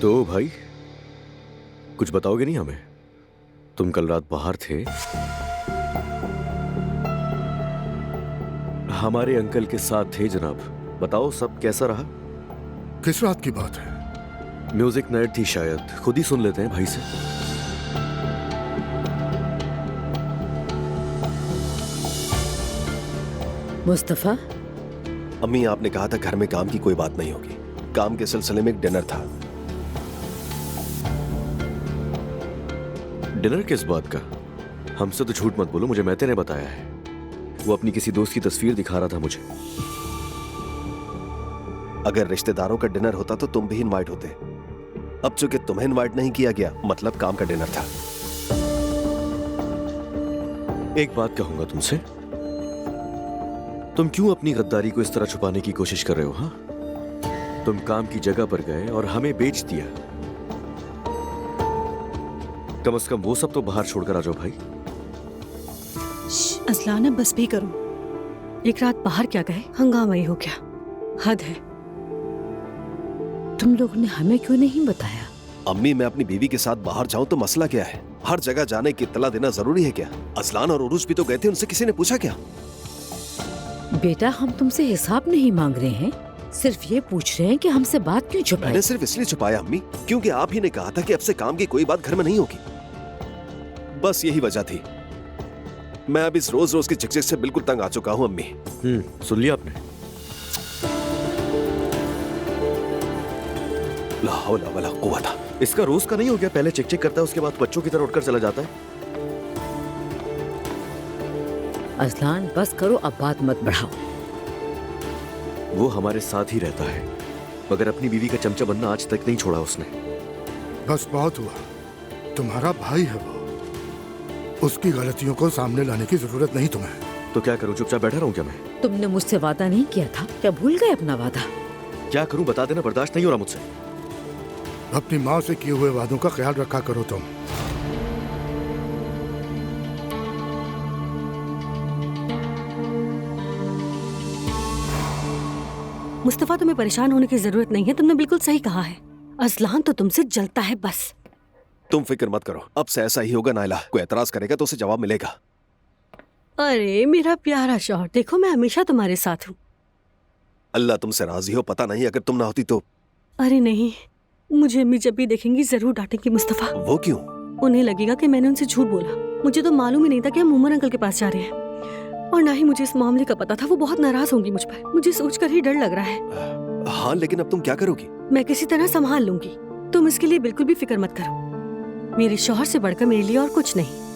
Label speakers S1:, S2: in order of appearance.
S1: तो भाई कुछ बताओगे नहीं हमें? तुम कल रात बाहर थे, हमारे अंकल के साथ थे जनाब। बताओ सब कैसा रहा?
S2: किस रात की बात है?
S1: म्यूजिक नाइट थी शायद, खुद ही सुन लेते हैं भाई से।
S3: मुस्तफा,
S4: अम्मी आपने कहा था घर में काम की कोई बात नहीं होगी। काम के सिलसिले में एक डिनर था।
S1: डिनर किस बात का? हमसे तो झूठ मत बोलो, मुझे मैते ने बताया है। वो अपनी किसी दोस्त की तस्वीर दिखा रहा था मुझे।
S4: अगर रिश्तेदारों का डिनर होता तो तुम भी इनवाइट होते। अब चूंकि तुम्हें इनवाइट नहीं किया गया, मतलब काम का डिनर था।
S1: एक बात कहूंगा तुमसे, तुम क्यों अपनी गद्दारी को इस तरह छुपाने की कोशिश कर रहे हो? हाँ, तुम काम की जगह पर गए और हमें बेच दिया। कम से कम वो सब तो बाहर छोड़कर आ जाओ भाई।
S5: असलान, अब बस भी करो। एक रात बाहर क्या गए, हंगामा ही हो गया। हद है।
S3: तुम लोगों ने हमें क्यों नहीं बताया?
S4: अम्मी, मैं अपनी बीवी के साथ बाहर जाऊं तो मसला क्या है? हर जगह जाने की इत्तला देना जरूरी है क्या? अजलान और उरुज भी तो गए थे, उनसे किसी ने पूछा क्या?
S3: बेटा, हम तुमसे हिसाब नहीं मांग रहे हैं, सिर्फ ये पूछ रहे हैं कि हमसे बात क्यों छुपाई?
S4: मैंने सिर्फ इसलिए छुपाया अम्मी क्योंकि आप ही ने कहा था कि अब से काम की कोई बात घर में नहीं होगी। बस यही वजह थी। मैं अब इस रोज रोज की झिकझिक से बिल्कुल तंग आ चुका हूँ अम्मी।
S1: सुन लिया आपने?
S4: ला हौला वला कुव्वता।
S1: इसका रोज का नहीं हो गया? पहले चेक चेक करता है, उसके बाद बच्चों की तरह उठकर चला जाता है।
S3: अजलान, बस करो, अब बात मत बढ़ाओ।
S1: वो हमारे साथ ही रहता है, मगर अपनी बीवी का चमचा बनना आज तक नहीं छोड़ा उसने।
S2: बस बहुत हुआ, तुम्हारा भाई है वो, उसकी गलतियों को सामने लाने की जरूरत नहीं तुम्हें।
S1: तो क्या करूं, चुपचाप बैठा रहूं क्या मैं?
S3: तुमने मुझसे वादा नहीं किया था क्या? भूल गए अपना वादा?
S1: क्या करूं बता देना, बर्दाश्त नहीं हो रहा मुझसे।
S2: अपनी माँ से किए हुए वादों का ख्याल रखा करो तुम।
S5: मुस्तफा, तुम्हें परेशान होने की जरूरत नहीं है। तुमने बिल्कुल सही कहा है। असलान तो तुमसे जलता है बस।
S4: तुम फिक्र मत करो, अब से ऐसा ही होगा। नाइला कोई एतराज करेगा तो उसे जवाब मिलेगा।
S5: अरे मेरा प्यारा शौहर, देखो मैं हमेशा तुम्हारे साथ हूँ।
S4: अल्लाह तुमसे राजी हो। पता नहीं अगर तुम ना होती तो।
S5: अरे नहीं, मुझे अम्मी जब भी देखेंगी जरूर डांटेंगी मुस्तफा।
S4: वो क्यों?
S5: उन्हें लगेगा कि मैंने उनसे झूठ बोला। मुझे तो मालूम ही नहीं था कि हम उमर अंकल के पास जा रहे हैं, और ना ही मुझे इस मामले का पता था। वो बहुत नाराज होंगी मुझ पर। मुझे सोचकर ही डर लग रहा है।
S4: हाँ, लेकिन अब तुम क्या करोगी?
S5: मैं किसी तरह संभाल लूंगी, तुम इसके लिए बिल्कुल भी फिक्र मत करो। मेरे शौहर से बढ़कर मेरे लिए और कुछ नहीं।